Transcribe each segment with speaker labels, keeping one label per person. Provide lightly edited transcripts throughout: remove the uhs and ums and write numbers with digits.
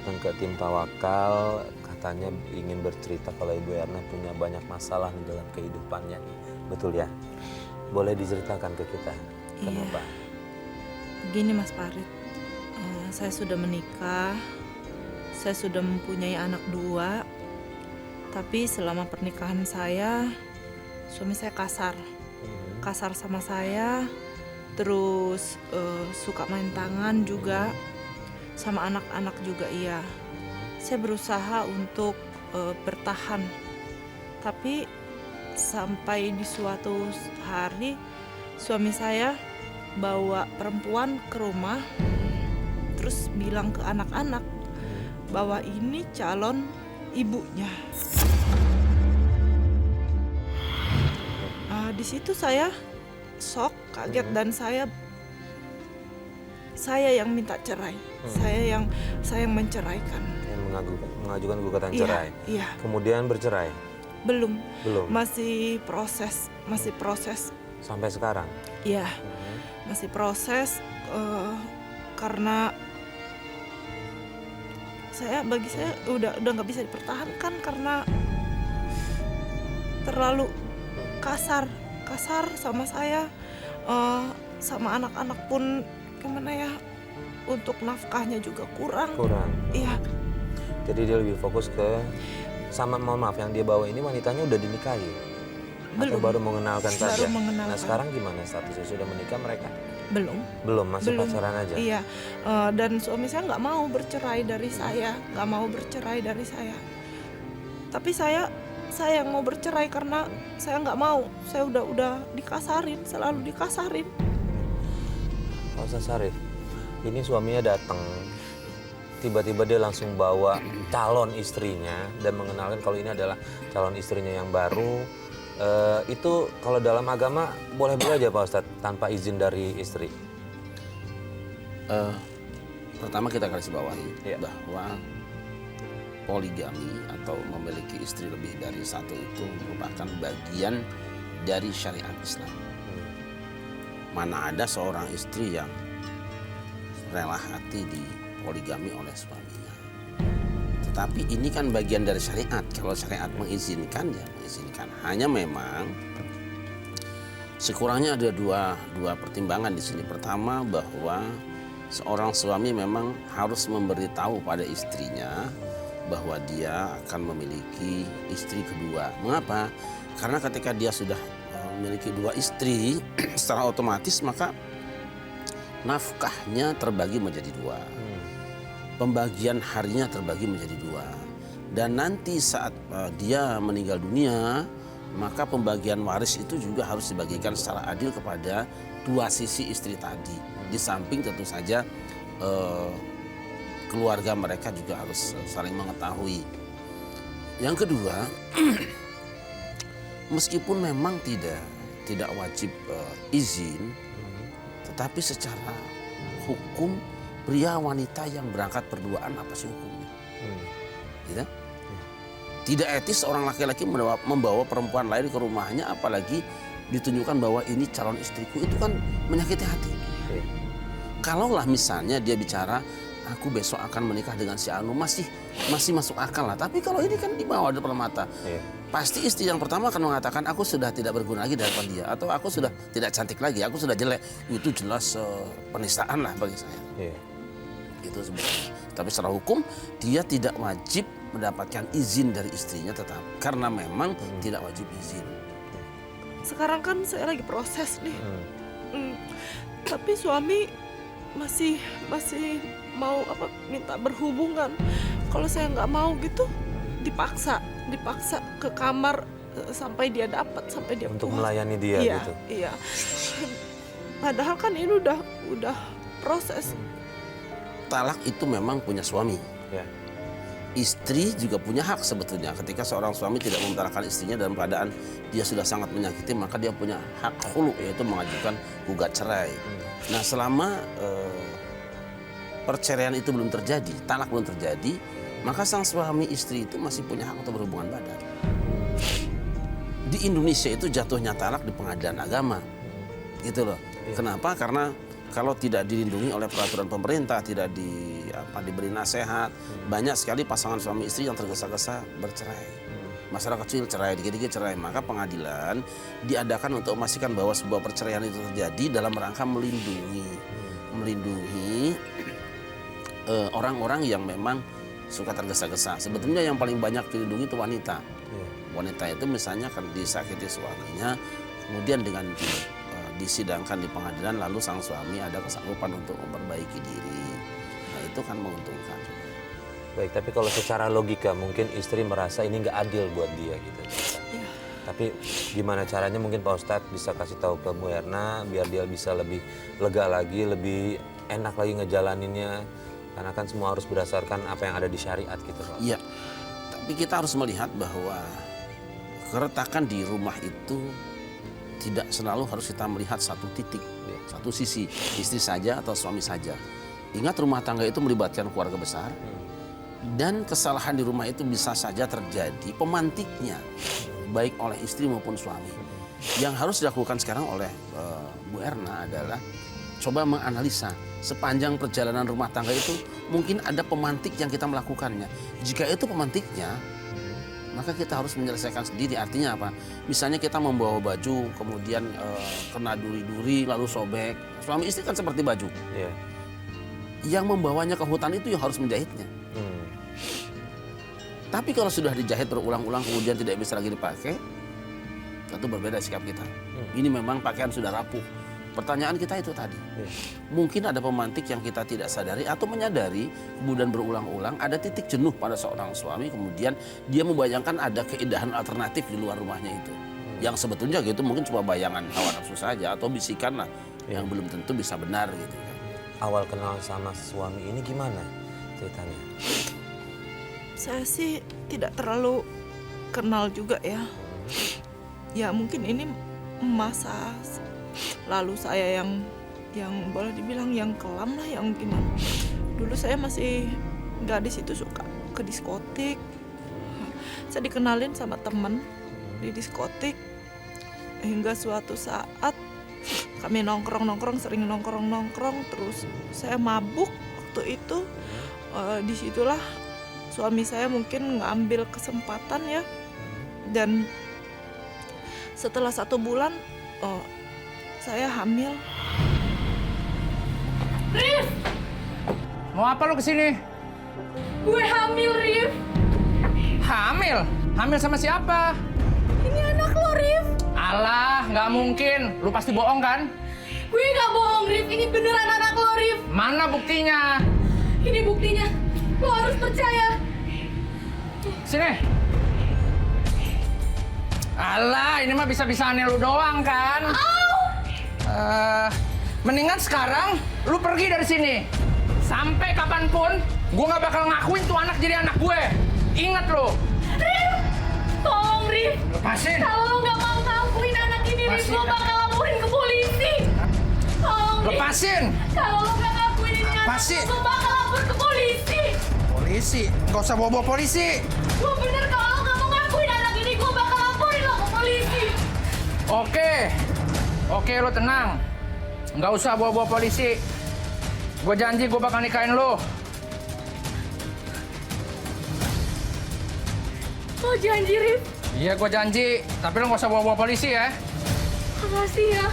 Speaker 1: datang ke tim tawakal, katanya ingin bercerita kalau Ibu Erna punya banyak masalah di dalam kehidupannya nih. Betul ya? Boleh diceritakan ke kita, kenapa?
Speaker 2: Begini Mas Farid, saya sudah menikah, saya sudah mempunyai anak 2, tapi selama pernikahan saya, suami saya kasar sama saya, terus suka main tangan juga, sama anak-anak juga iya. Saya berusaha untuk bertahan, tapi sampai di suatu hari suami saya bawa perempuan ke rumah, terus bilang ke anak-anak bahwa ini calon ibunya. Di situ saya shock, kaget, dan saya yang minta cerai. Saya yang menceraikan.
Speaker 1: Yang mengajukan gugatan cerai.
Speaker 2: Iya.
Speaker 1: Kemudian bercerai?
Speaker 2: Belum.
Speaker 1: Belum.
Speaker 2: Masih proses.
Speaker 1: Sampai sekarang?
Speaker 2: Iya. Masih proses karena bagi saya udah nggak bisa dipertahankan karena terlalu kasar sama saya, sama anak-anak pun gimana ya, untuk nafkahnya juga kurang. Iya.
Speaker 1: Jadi dia lebih fokus ke mohon maaf, yang dia bawa ini wanitanya udah dinikahi?
Speaker 2: Belum.
Speaker 1: Atau baru mengenalkan saja?
Speaker 2: Baru mengenalkan.
Speaker 1: Nah sekarang gimana statusnya, sudah menikah mereka?
Speaker 2: Belum,
Speaker 1: masih pacaran aja?
Speaker 2: Iya, dan suami saya nggak mau bercerai dari saya, tapi saya yang mau bercerai karena saya nggak mau, saya udah selalu dikasarin.
Speaker 1: Pak Ustaz Syarif, ini suaminya datang, tiba-tiba dia langsung bawa calon istrinya dan mengenalkan kalau ini adalah calon istrinya yang baru. Itu kalau dalam agama boleh-boleh aja Pak Ustadz tanpa izin dari istri?
Speaker 3: Pertama kita garis bawahi bahwa poligami atau memiliki istri lebih dari satu itu merupakan bagian dari syariat Islam. Mana ada seorang istri yang rela hati dipoligami oleh suaminya. Tetapi ini kan bagian dari syariat. Kalau syariat mengizinkan, ya mengizinkan. Hanya memang sekurangnya ada dua pertimbangan di sini. Pertama, bahwa seorang suami memang harus memberitahu pada istrinya bahwa dia akan memiliki istri kedua. Mengapa? Karena ketika dia sudah memiliki 2 istri, secara otomatis maka nafkahnya terbagi menjadi 2. Pembagian harinya terbagi menjadi 2. Dan nanti saat dia meninggal dunia, maka pembagian waris itu juga harus dibagikan secara adil kepada 2 sisi istri tadi. Di samping tentu saja keluarga mereka juga harus saling mengetahui. Yang kedua, meskipun memang tidak wajib izin, tetapi secara hukum pria wanita yang berangkat berduaan apa sih hukumnya? Gitu? Tidak etis orang laki-laki membawa perempuan lain ke rumahnya, apalagi ditunjukkan bahwa ini calon istriku, itu kan menyakiti hati. Kalaulah misalnya dia bicara, aku besok akan menikah dengan si Anu, masih masuk akal lah. Tapi kalau ini kan di bawah depan mata, pasti istri yang pertama akan mengatakan aku sudah tidak berguna lagi di hadapan dia, atau aku sudah tidak cantik lagi, aku sudah jelek. Itu jelas penistaan lah bagi saya. Itu sebenarnya. Tapi secara hukum dia tidak wajib mendapatkan izin dari istrinya, tetap karena memang tidak wajib izin.
Speaker 2: Sekarang kan saya lagi proses nih, tapi suami masih mau minta berhubungan. Kalau saya nggak mau gitu, dipaksa ke kamar sampai dia dapat, sampai dia
Speaker 1: untuk
Speaker 2: puas.
Speaker 1: Melayani dia gitu.
Speaker 2: Iya. Padahal kan ini udah proses.
Speaker 3: Talak itu memang punya suami. Istri juga punya hak sebetulnya. Ketika seorang suami tidak memutarakan istrinya dalam keadaan dia sudah sangat menyakiti, maka dia punya hak khulu, yaitu mengajukan gugat cerai. Nah, selama perceraian itu belum terjadi, talak belum terjadi, maka sang suami istri itu masih punya hak untuk berhubungan badan. Di Indonesia itu jatuhnya talak di pengadilan agama, gitu loh. Kenapa? Karena kalau tidak dilindungi oleh peraturan pemerintah, tidak diberi nasihat. Banyak sekali pasangan suami istri yang tergesa-gesa bercerai. Masalah kecil cerai, dikit-dikit cerai. Maka pengadilan diadakan untuk memastikan bahwa sebuah perceraian itu terjadi dalam rangka melindungi orang-orang yang memang suka tergesa-gesa. Sebetulnya yang paling banyak dilindungi itu wanita. Wanita itu misalnya kan disakiti suaminya, kemudian dengan disidangkan di pengadilan, lalu sang suami ada kesanggupan untuk memperbaiki diri. Nah itu kan menguntungkan.
Speaker 1: Baik, tapi kalau secara logika mungkin istri merasa ini nggak adil buat dia gitu.
Speaker 2: Iya.
Speaker 1: Tapi gimana caranya mungkin Pak Ustadz bisa kasih tahu ke Bu Erna biar dia bisa lebih lega lagi, lebih enak lagi ngejalaninnya. Karena kan semua harus berdasarkan apa yang ada di syariat gitu Pak.
Speaker 3: Iya, tapi kita harus melihat bahwa keretakan di rumah itu tidak selalu harus kita melihat satu titik, satu sisi, istri saja atau suami saja. Ingat rumah tangga itu melibatkan keluarga besar. Dan kesalahan di rumah itu bisa saja terjadi pemantiknya, baik oleh istri maupun suami. Yang harus dilakukan sekarang oleh Bu Erna adalah coba menganalisa sepanjang perjalanan rumah tangga itu mungkin ada pemantik yang kita melakukannya. Jika itu pemantiknya, maka kita harus menyelesaikan sendiri. Artinya apa? Misalnya kita membawa baju, kemudian kena duri-duri, lalu sobek. Suami istri kan seperti baju.
Speaker 1: Iya.
Speaker 3: Yang membawanya ke hutan itu yang harus menjahitnya. Tapi kalau sudah dijahit berulang-ulang kemudian tidak bisa lagi dipakai, tentu berbeda sikap kita. Ini memang pakaian sudah rapuh. Pertanyaan kita itu tadi. Mungkin ada pemantik yang kita tidak sadari atau menyadari, kemudian berulang-ulang ada titik jenuh pada seorang suami, kemudian dia membayangkan ada keindahan alternatif di luar rumahnya itu. Yang sebetulnya gitu mungkin cuma bayangan hawa nafsu saja atau bisikan lah yang belum tentu bisa benar gitu.
Speaker 1: Awal kenal sama suami ini gimana ceritanya?
Speaker 2: Saya sih tidak terlalu kenal juga ya. Ya mungkin ini masa lalu saya yang boleh dibilang yang kelam lah, yang gimana. Dulu saya masih gadis itu suka ke diskotik. Saya dikenalin sama temen di diskotik. Hingga suatu saat kami nongkrong, sering nongkrong. Terus saya mabuk waktu itu. Disitulah suami saya mungkin ngambil kesempatan ya. Dan setelah 1 bulan saya hamil.
Speaker 4: Rif!
Speaker 5: Mau apa lo kesini?
Speaker 4: Gue hamil, Rif!
Speaker 5: Hamil? Hamil sama siapa?
Speaker 4: Ini anak lo, Rif!
Speaker 5: Alah, nggak mungkin. Lu pasti bohong kan?
Speaker 4: Gue nggak bohong, Rif. Ini beneran anak lo, Rif.
Speaker 5: Mana buktinya?
Speaker 4: Ini buktinya. Lo harus percaya.
Speaker 5: Sini. Alah, ini mah bisa-bisanya lu doang kan? Mendingan sekarang lu pergi dari sini. Sampai kapanpun, gue nggak bakal ngakuin tuh anak jadi anak gue. Ingat lo.
Speaker 4: Rif! Tolong, Rif.
Speaker 5: Lepasin.
Speaker 4: Kalau lo nggak mau ngakuin anak ini, Rif,
Speaker 5: Lepasin.
Speaker 4: lo bakal laporin ke polisi. Tolong, Rif.
Speaker 5: Lepasin.
Speaker 4: Kalau lo nggak ngakuin ini anak
Speaker 5: Lepasin.
Speaker 4: lo bakal lapor ke polisi.
Speaker 5: Polisi? Nggak usah bawa-bawa polisi.
Speaker 4: Gue bener kalau lo nggak mau ngakuin anak ini, gue bakal laporin lo ke polisi.
Speaker 5: Oke, lo tenang. Nggak usah bawa-bawa polisi. Gue janji gue bakal nikahin lo.
Speaker 4: Lo janji, Rif?
Speaker 5: Iya, gue janji. Tapi lo nggak usah bawa-bawa polisi ya.
Speaker 4: Makasih ya.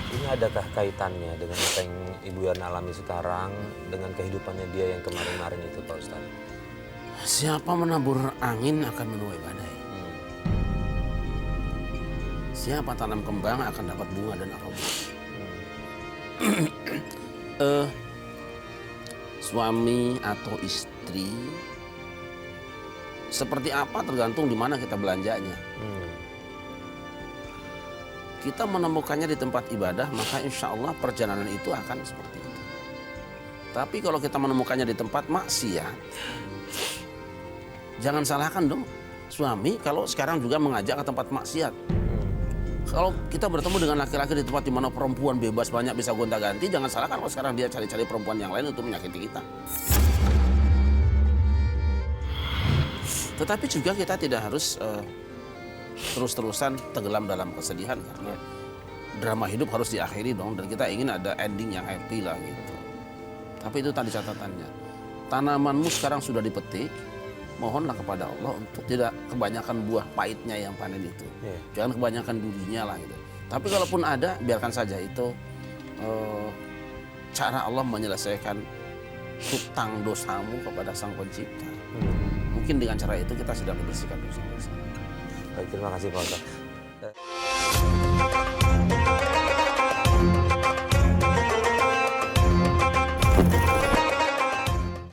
Speaker 1: Ini adakah kaitannya dengan apa yang Ibu Yana alami sekarang dengan kehidupannya dia yang kemarin-kemarin itu Pak Ustadz?
Speaker 3: Siapa menabur angin akan menuai badai. Siapa tanam kembang akan dapat bunga dan aroma. Suami atau istri seperti apa tergantung di mana kita belanjanya. Kita menemukannya di tempat ibadah, maka insya Allah perjalanan itu akan seperti itu. Tapi kalau kita menemukannya di tempat maksiat, jangan salahkan dong suami kalau sekarang juga mengajak ke tempat maksiat. Kalau kita bertemu dengan laki-laki di tempat di mana perempuan bebas banyak bisa gonta-ganti, jangan salahkan kalau sekarang dia cari-cari perempuan yang lain untuk menyakiti kita. Tetapi juga kita tidak harus terus-terusan tenggelam dalam kesedihan karena drama hidup harus diakhiri dong, dan kita ingin ada ending yang happy lah gitu. Tapi itu tadi catatannya, tanamanmu sekarang sudah dipetik, mohonlah kepada Allah untuk tidak kebanyakan buah pahitnya yang panen itu.
Speaker 1: Iya.
Speaker 3: Jangan kebanyakan durinya lah gitu. Tapi kalaupun ada, biarkan saja itu cara Allah menyelesaikan hutang dosamu kepada Sang Pencipta. Mungkin dengan cara itu kita sedang dibersihkan dosa-dosa.
Speaker 1: Baik, terima kasih Pak Ustadz.